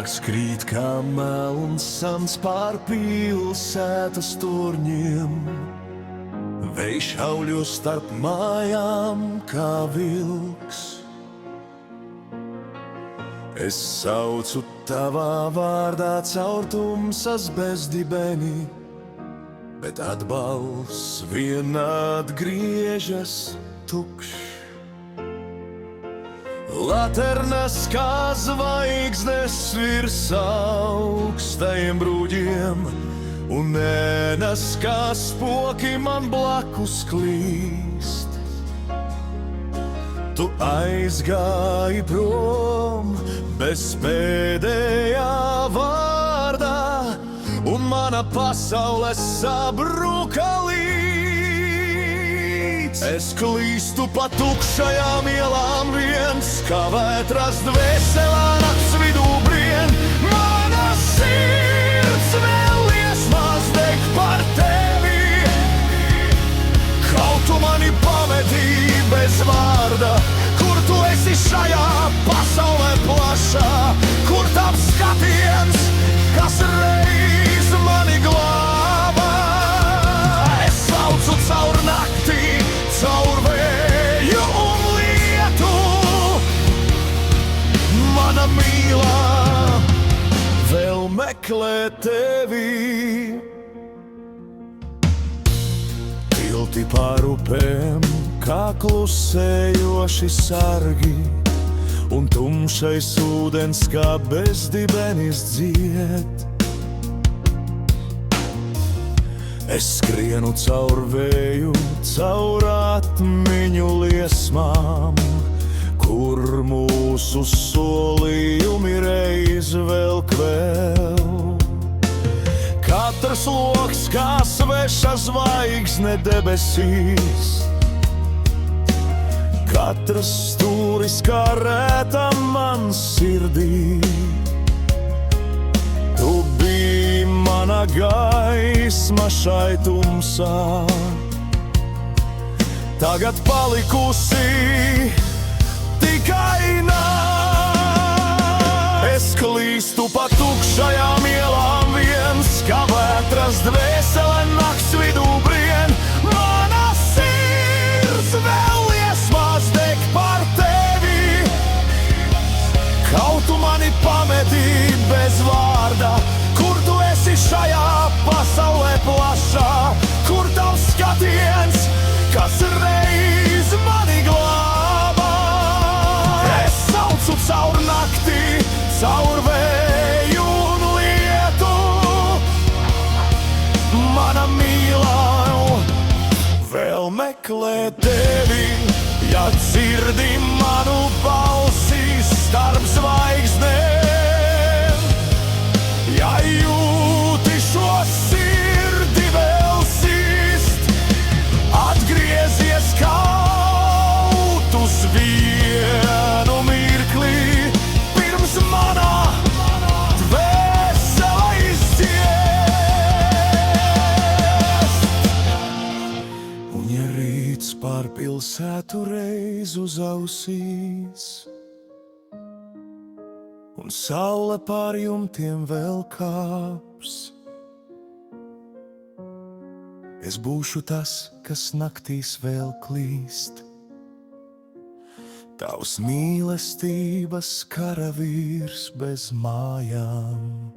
Nakts krīt kā melns sans pār pilsētas torņiem, vējš hauļo starp mājām kā vilks. Es saucu tavā vārdā caur tumsas bezdibeni, bet atbalsts vienād griežas tukšs. Laternas kā zvaigznes virs augstajiem brūģiem, un ēnas kā spoki man blakus klīst. Tu aizgāji prom bez pēdējā vārdā, un mana pasaule sabruka līdz. Es klīstu pa tukšajām ielām viens, kā vētras dvēselē nakts vidū brien. Mana sirds vēl liesmās deg par tevi, kaut tu mani pametī bez vārda. Kur tu esi šajā pasaulē plašā, kur tavs skatiens, kas reiz mani glābā? Es saucu caur naktī, caur vēju un lietu, mana mīlā vēl meklē tevi. Tilti pār upēm, kā klusējoši sargi, un tumšais ūdens kā bezdibenis dzied. Es skrienu caur vēju, caur atmiņu liesmām, kur mūsu solījumi reiz vēl kvēl. Katrs loks kā sveša zvaigzne debesīs, katrs stūris kā rēta man sirdī. Tu biji mana gaisma šai tumsā, tagad palikusi tikai nāve. Es klīstu pa tukšajām ielām viens, kā vētras dvēselē nakts vidū brien. Mana sirds vēl liesmās deg par tevi, kaut tu mani pametī bez vārda. Kur tu esi šajā pasaulē plašā, kur tavs skatiens, kas reiz mani glābā? Es saucu caur naktī, caur vēju un lietu, mana mīlā vēl meklē tevi. Ja dzirdi manu balsi starp zvaigznēm, ja jūti šo sirdi vēl sist, atgriezies kaut uz vienu mirkli, pirms manā dvēsele izciest. Un ja rīts pār pilsētu reiz uz ausīs, un saule pār jumtiem vēl kāps, es būšu tas, kas naktīs vēl klīst, tavs mīlestības karavīrs bez mājām.